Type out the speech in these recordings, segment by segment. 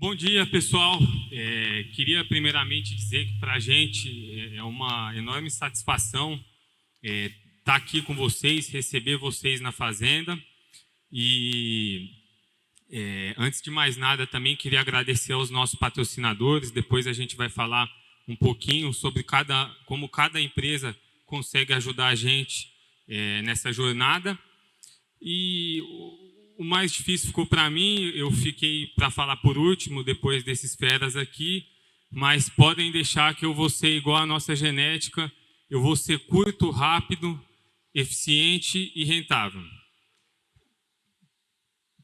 Bom dia, pessoal. Queria primeiramente dizer que para a gente é uma enorme satisfação estar aqui com vocês, receber vocês na Fazenda. E antes de mais nada, também queria agradecer aos nossos patrocinadores. Depois a gente vai falar um pouquinho sobre como cada empresa consegue ajudar a gente nessa jornada. E o mais difícil ficou para mim, eu fiquei para falar por último, depois desses feras aqui, mas podem deixar que eu vou ser igual à nossa genética, eu vou ser curto, rápido, eficiente e rentável.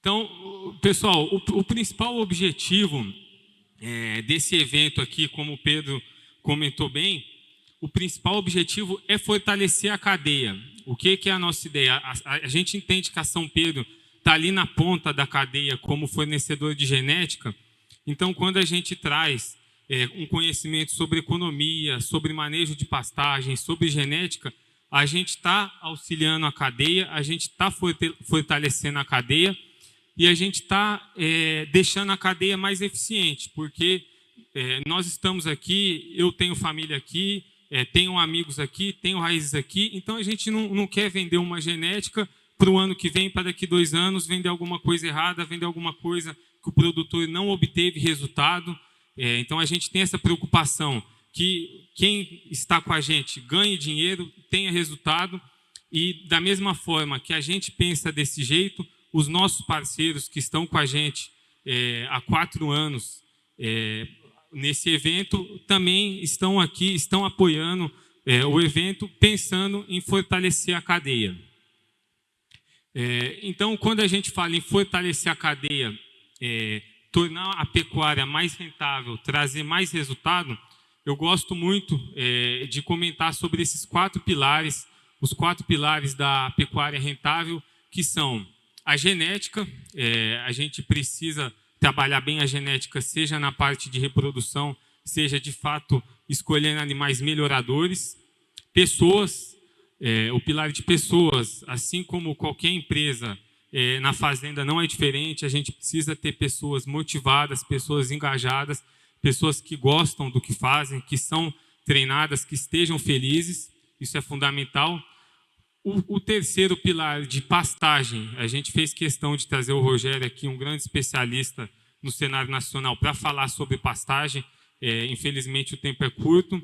Então, pessoal, o principal objetivo desse evento aqui, como o Pedro comentou bem, o principal objetivo é fortalecer a cadeia. O que é a nossa ideia? A gente entende que a São Pedro está ali na ponta da cadeia como fornecedor de genética. Então, quando a gente traz um conhecimento sobre economia, sobre manejo de pastagem, sobre genética, a gente está auxiliando a cadeia, a gente está fortalecendo a cadeia e a gente está deixando a cadeia mais eficiente, porque nós estamos aqui, eu tenho família aqui, tenho amigos aqui, tenho raízes aqui, então a gente não quer vender uma genética para o ano que vem, para daqui 2 anos, vender alguma coisa errada, vender alguma coisa que o produtor não obteve resultado. Então, a gente tem essa preocupação que quem está com a gente ganhe dinheiro, tenha resultado, e da mesma forma que a gente pensa desse jeito, os nossos parceiros que estão com a gente há 4 anos nesse evento, também estão aqui, estão apoiando o evento, pensando em fortalecer a cadeia. Então, quando a gente fala em fortalecer a cadeia, tornar a pecuária mais rentável, trazer mais resultado, eu gosto muito de comentar sobre esses 4 pilares, os 4 pilares da pecuária rentável, que são a genética. A gente precisa trabalhar bem a genética, seja na parte de reprodução, seja de fato escolhendo animais melhoradores. Pessoas. O pilar de pessoas, assim como qualquer empresa na fazenda não é diferente, a gente precisa ter pessoas motivadas, pessoas engajadas, pessoas que gostam do que fazem, que são treinadas, que estejam felizes, isso é fundamental. O terceiro pilar de pastagem, a gente fez questão de trazer o Rogério aqui, um grande especialista no cenário nacional, para falar sobre pastagem. Infelizmente o tempo é curto,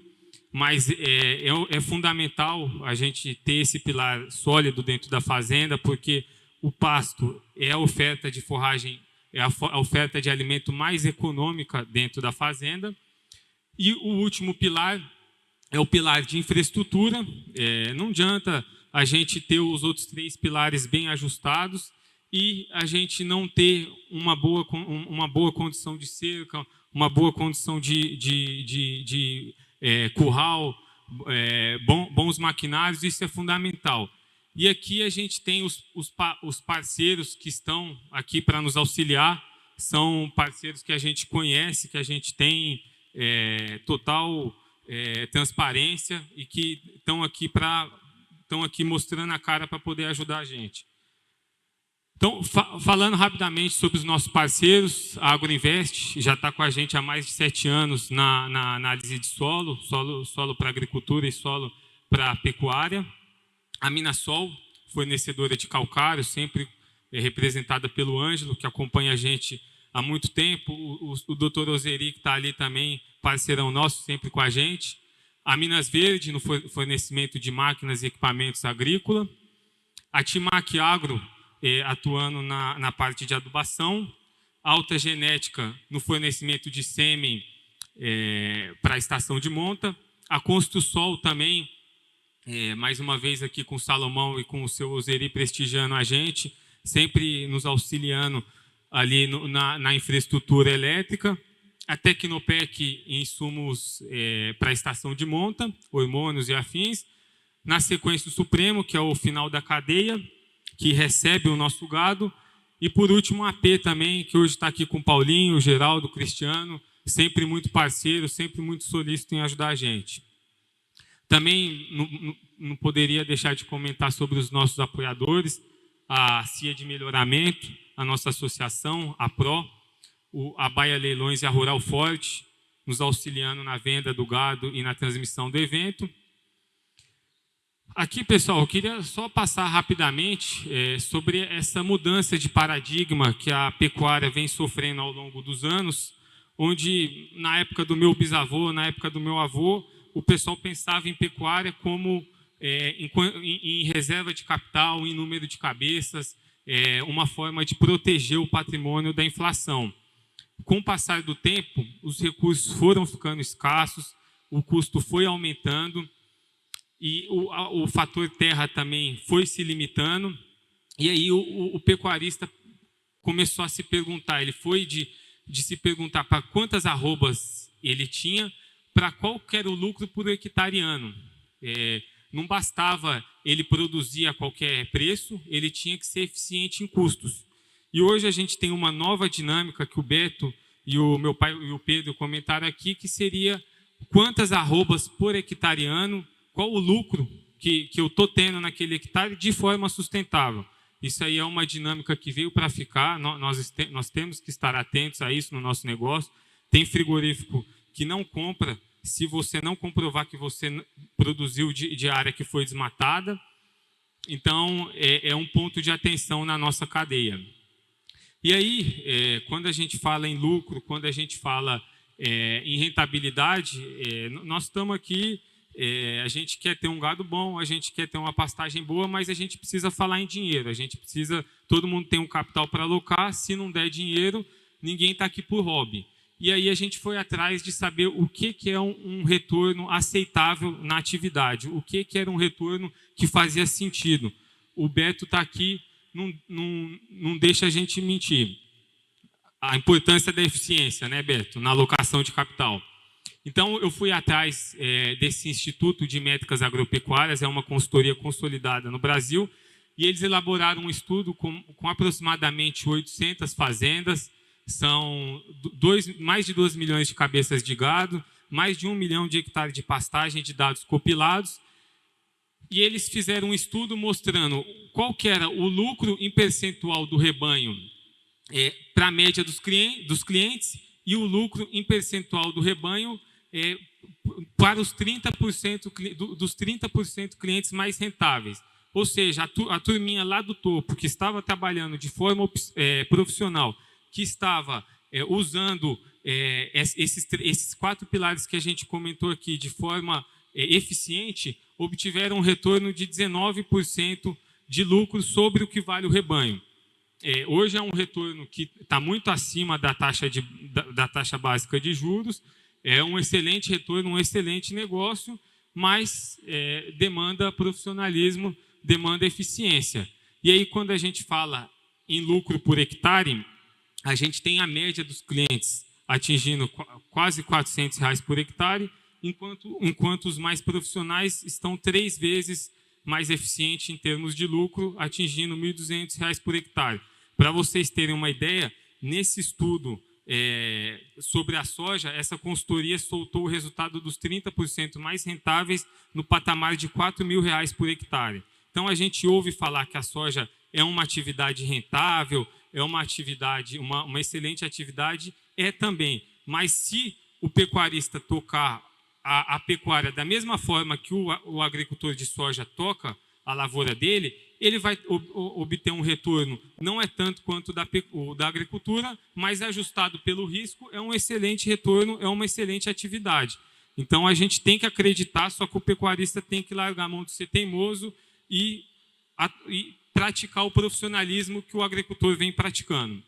mas é fundamental a gente ter esse pilar sólido dentro da fazenda, porque o pasto é a oferta de forragem, é a oferta de alimento mais econômica dentro da fazenda. E o último pilar é o pilar de infraestrutura. Não adianta a gente ter os outros 3 pilares bem ajustados e a gente não ter uma boa condição de cerca, uma boa condição de curral, bons maquinários, isso é fundamental. E aqui a gente tem os parceiros que estão aqui para nos auxiliar, são parceiros que a gente conhece, que a gente tem total transparência e que estão aqui mostrando a cara para poder ajudar a gente. Então, falando rapidamente sobre os nossos parceiros, a Agroinvest já está com a gente há mais de 7 anos na análise de solo para agricultura e solo para pecuária. A Minasol, fornecedora de calcário, sempre representada pelo Ângelo, que acompanha a gente há muito tempo. O doutor Ozeri, que está ali também, parceirão nosso, sempre com a gente. A Minas Verde, no fornecimento de máquinas e equipamentos agrícolas. A Timac Agro, atuando na parte de adubação, Alta Genética no fornecimento de sêmen para a estação de monta, a Construsol também, mais uma vez aqui com o Salomão e com o seu Ozeri prestigiando a gente, sempre nos auxiliando ali na infraestrutura elétrica, a Tecnopec em insumos para a estação de monta, hormônios e afins, na sequência o Supremo, que é o final da cadeia, que recebe o nosso gado, e por último a AP também, que hoje está aqui com o Paulinho, o Geraldo, o Cristiano, sempre muito parceiro, sempre muito solícito em ajudar a gente. Também não poderia deixar de comentar sobre os nossos apoiadores, a CIA de Melhoramento, a nossa associação, a PRO, a Baia Leilões e a Rural Forte, nos auxiliando na venda do gado e na transmissão do evento. Aqui, pessoal, eu queria só passar rapidamente sobre essa mudança de paradigma que a pecuária vem sofrendo ao longo dos anos, onde, na época do meu bisavô, na época do meu avô, o pessoal pensava em pecuária como em reserva de capital, em número de cabeças, uma forma de proteger o patrimônio da inflação. Com o passar do tempo, os recursos foram ficando escassos, o custo foi aumentando e o fator terra também foi se limitando. E aí o pecuarista começou a se perguntar, ele foi de se perguntar para quantas arrobas ele tinha, para qual que era o lucro por hectare ano. Não bastava ele produzir a qualquer preço, ele tinha que ser eficiente em custos. E hoje a gente tem uma nova dinâmica que o Beto e o meu pai e o Pedro comentaram aqui, que seria quantas arrobas por hectare ano, qual o lucro que eu estou tendo naquele hectare de forma sustentável. Isso aí é uma dinâmica que veio para ficar, nós temos que estar atentos a isso no nosso negócio. Tem frigorífico que não compra se você não comprovar que você produziu de área que foi desmatada. Então, é um ponto de atenção na nossa cadeia. E aí, quando a gente fala em lucro, quando a gente fala em rentabilidade, nós estamos aqui, a gente quer ter um gado bom, a gente quer ter uma pastagem boa, mas a gente precisa falar em dinheiro, todo mundo tem um capital para alocar, se não der dinheiro, ninguém está aqui por hobby. E aí a gente foi atrás de saber o que é um retorno aceitável na atividade, o que era um retorno que fazia sentido. O Beto está aqui, não deixa a gente mentir. A importância da eficiência, né, Beto, na alocação de capital. Então, eu fui atrás desse Instituto de Métricas Agropecuárias, é uma consultoria consolidada no Brasil, e eles elaboraram um estudo com aproximadamente 800 fazendas, são mais de 2 milhões de cabeças de gado, mais de 1 milhão de hectares de pastagem de dados compilados, e eles fizeram um estudo mostrando qual que era o lucro em percentual do rebanho para a média dos clientes e o lucro em percentual do rebanho para os 30% dos 30% clientes mais rentáveis. Ou seja, a turminha lá do topo, que estava trabalhando de forma profissional, que estava usando esses 4 pilares que a gente comentou aqui de forma eficiente, obtiveram um retorno de 19% de lucro sobre o que vale o rebanho. Hoje é um retorno que está muito acima da taxa básica de juros, é um excelente retorno, um excelente negócio, mas demanda profissionalismo, demanda eficiência. E aí, quando a gente fala em lucro por hectare, a gente tem a média dos clientes atingindo quase R$400 por hectare, enquanto os mais profissionais estão 3 vezes mais eficientes em termos de lucro, atingindo R$1.200 por hectare. Para vocês terem uma ideia, nesse estudo sobre a soja, essa consultoria soltou o resultado dos 30% mais rentáveis no patamar de R$4.000 por hectare. Então, a gente ouve falar que a soja é uma atividade rentável, é uma atividade, uma excelente atividade, também. Mas se o pecuarista tocar a pecuária da mesma forma que o agricultor de soja toca a lavoura dele, ele vai obter um retorno, não é tanto quanto o da agricultura, mas ajustado pelo risco, é um excelente retorno, é uma excelente atividade. Então, a gente tem que acreditar, só que o pecuarista tem que largar a mão de ser teimoso e praticar o profissionalismo que o agricultor vem praticando.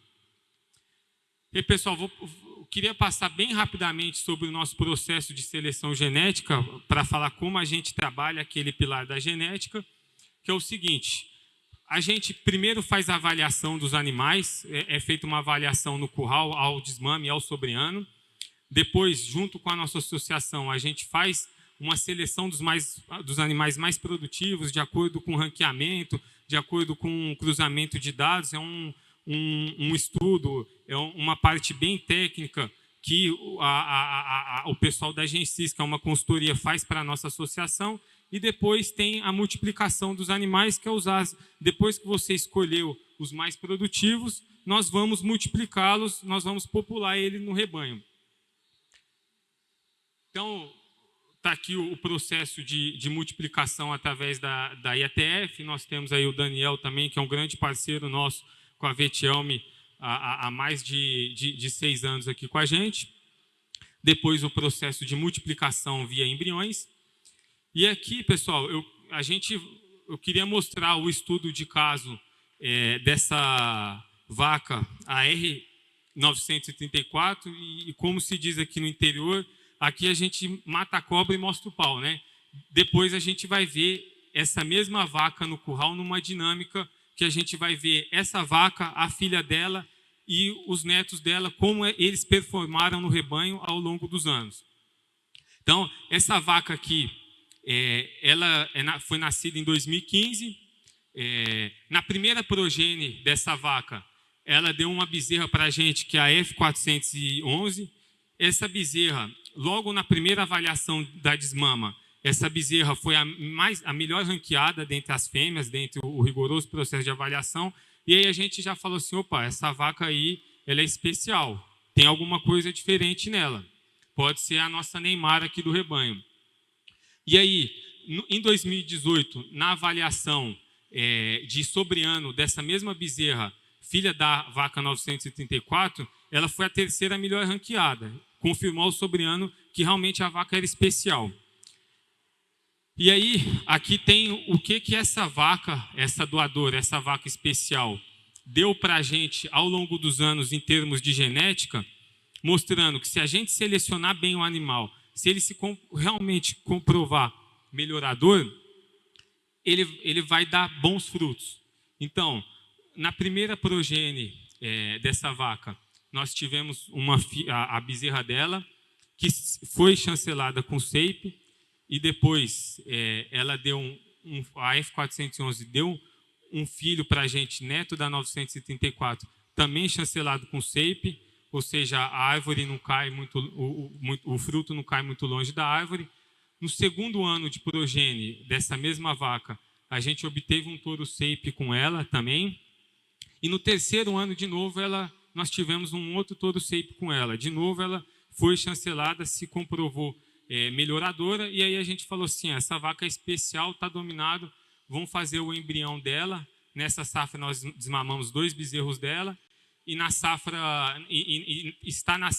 E, pessoal, queria passar bem rapidamente sobre o nosso processo de seleção genética para falar como a gente trabalha aquele pilar da genética, que é o seguinte: a gente primeiro faz a avaliação dos animais, é feita uma avaliação no curral, ao desmame e ao sobreano. Depois, junto com a nossa associação, a gente faz uma seleção dos animais mais produtivos, de acordo com o ranqueamento, de acordo com o cruzamento de dados. É um estudo, é uma parte bem técnica que o pessoal da Gensis, que é uma consultoria, faz para a nossa associação. E depois tem a multiplicação dos animais, que é usar, depois que você escolheu os mais produtivos, nós vamos multiplicá-los, nós vamos popular ele no rebanho. Então, está aqui o processo de multiplicação através da IETF. Nós temos aí o Daniel também, que é um grande parceiro nosso com a Vetielme há mais de 6 anos aqui com a gente. Depois o processo de multiplicação via embriões. E aqui, pessoal, eu queria mostrar o estudo de caso dessa vaca, a R934, e como se diz aqui no interior, aqui a gente mata a cobra e mostra o pau, né? Depois a gente vai ver essa mesma vaca no curral numa dinâmica que a gente vai ver essa vaca, a filha dela e os netos dela, como eles performaram no rebanho ao longo dos anos. Então, essa vaca aqui, ela foi nascida em 2015. Na primeira progênie dessa vaca, ela deu uma bezerra para a gente, que é a F411. Essa bezerra, logo na primeira avaliação da desmama, essa bezerra foi a melhor ranqueada dentre as fêmeas, dentre o rigoroso processo de avaliação. E aí a gente já falou assim, opa, essa vaca aí, ela é especial, tem alguma coisa diferente nela. Pode ser a nossa Neymar aqui do rebanho. E aí, em 2018, na avaliação de sobreano dessa mesma bezerra, filha da vaca 934, ela foi a terceira melhor ranqueada. Confirmou o sobreano que realmente a vaca era especial. E aí, aqui tem o que essa vaca, essa doadora, essa vaca especial, deu para a gente ao longo dos anos em termos de genética, mostrando que se a gente selecionar bem o animal, se ele se realmente comprovar melhorador, ele vai dar bons frutos. Então, na primeira progênie dessa vaca, nós tivemos a bezerra dela, que foi chancelada com SEIP, e depois ela deu a F411 deu um filho para a gente, neto da 934, também chancelado com SEIP, ou seja, a árvore não cai o fruto não cai muito longe da árvore. No segundo ano de progênie dessa mesma vaca, a gente obteve um touro SEIP com ela também. E no terceiro ano, de novo, nós tivemos um outro touro SEIP com ela. De novo, ela foi chancelada, se comprovou melhoradora, e aí a gente falou assim, essa vaca é especial, está dominado, vamos fazer o embrião dela. Nessa safra nós desmamamos 2 bezerros dela, e na safra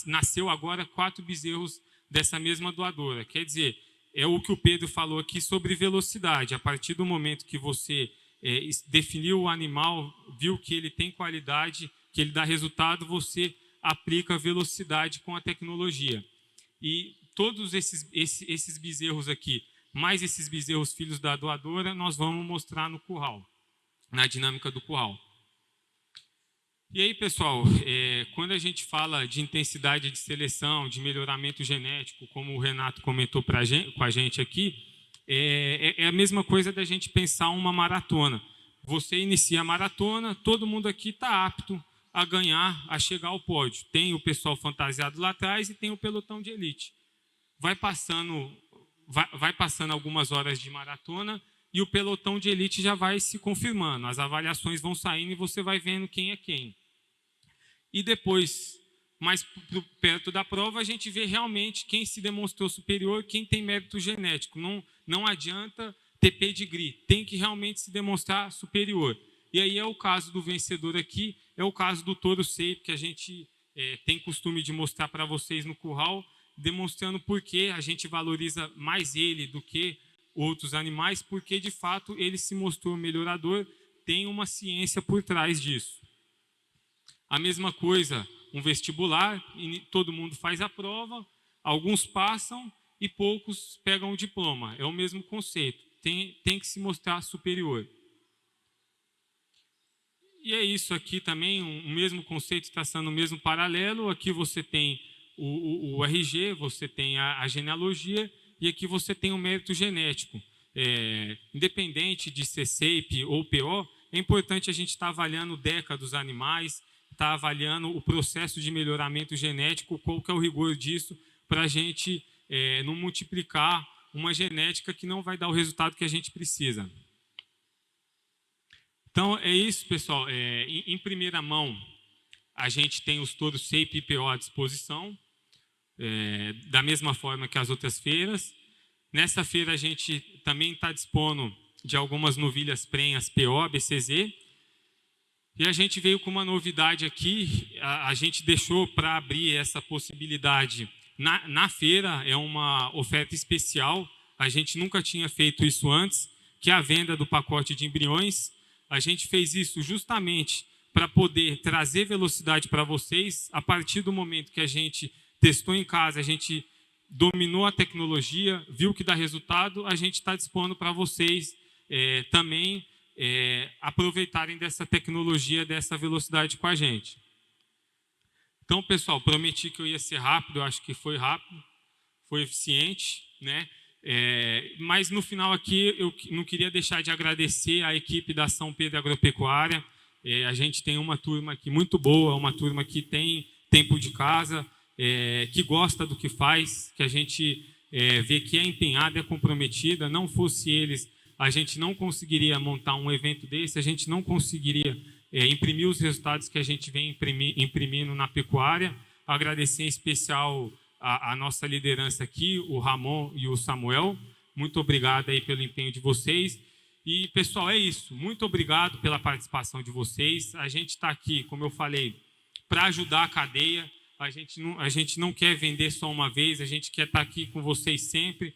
nasceu agora 4 bezerros dessa mesma doadora. Quer dizer, é o que o Pedro falou aqui sobre velocidade. A partir do momento que você definiu o animal, viu que ele tem qualidade, que ele dá resultado, você aplica velocidade com a tecnologia. E todos esses bezerros aqui, mais esses bezerros filhos da doadora, nós vamos mostrar no curral, na dinâmica do curral. E aí, pessoal, quando a gente fala de intensidade de seleção, de melhoramento genético, como o Renato comentou com a gente aqui, é a mesma coisa da gente pensar uma maratona. Você inicia a maratona, todo mundo aqui está apto a ganhar, a chegar ao pódio. Tem o pessoal fantasiado lá atrás e tem o pelotão de elite. Vai passando algumas horas de maratona e o pelotão de elite já vai se confirmando. As avaliações vão saindo e você vai vendo quem é quem. E depois, mais perto da prova, a gente vê realmente quem se demonstrou superior, quem tem mérito genético. Não adianta ter pedigree, tem que realmente se demonstrar superior. E aí é o caso do vencedor aqui, é o caso do touro SEIP, que a gente tem costume de mostrar para vocês no curral, demonstrando por que a gente valoriza mais ele do que outros animais, porque de fato ele se mostrou melhorador, tem uma ciência por trás disso. A mesma coisa, um vestibular, todo mundo faz a prova, alguns passam e poucos pegam o diploma. É o mesmo conceito, tem que se mostrar superior. E é isso aqui também, o mesmo conceito, traçando o mesmo paralelo. Aqui você tem o RG, você tem a genealogia, e aqui você tem o mérito genético. Independente de ser SEIP ou PO, é importante a gente estar avaliando o DECA dos animais, estar avaliando o processo de melhoramento genético, qual que é o rigor disso, para a gente não multiplicar uma genética que não vai dar o resultado que a gente precisa. Então, é isso, pessoal. Em primeira mão, a gente tem os touros CEIP e PO à disposição, da mesma forma que as outras feiras. Nessa feira a gente também está dispondo de algumas novilhas prenhas PO, BCZ, e a gente veio com uma novidade aqui, a gente deixou para abrir essa possibilidade na feira, é uma oferta especial, a gente nunca tinha feito isso antes, que é a venda do pacote de embriões. A gente fez isso justamente para poder trazer velocidade para vocês. A partir do momento que a gente testou em casa, a gente dominou a tecnologia, viu que dá resultado, a gente está dispondo para vocês também aproveitarem dessa tecnologia, dessa velocidade com a gente. Então, pessoal, prometi que eu ia ser rápido, eu acho que foi rápido, foi eficiente, né? Mas no final aqui eu não queria deixar de agradecer a equipe da São Pedro Agropecuária. A gente tem uma turma aqui muito boa, uma turma que tem tempo de casa, que gosta do que faz, que a gente vê que é empenhada, é comprometida. Não fosse eles, a gente não conseguiria montar um evento desse, a gente não conseguiria imprimir os resultados que a gente vem imprimindo na pecuária. Agradecer em especial a nossa liderança aqui, o Ramon e o Samuel. Muito obrigado aí pelo empenho de vocês. E, pessoal, é isso. Muito obrigado pela participação de vocês. A gente está aqui, como eu falei, para ajudar a cadeia. A gente não quer vender só uma vez, a gente quer estar aqui com vocês sempre,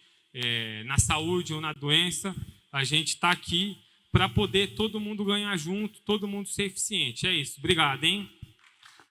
na saúde ou na doença. A gente está aqui para poder todo mundo ganhar junto, todo mundo ser eficiente. É isso. Obrigado, hein?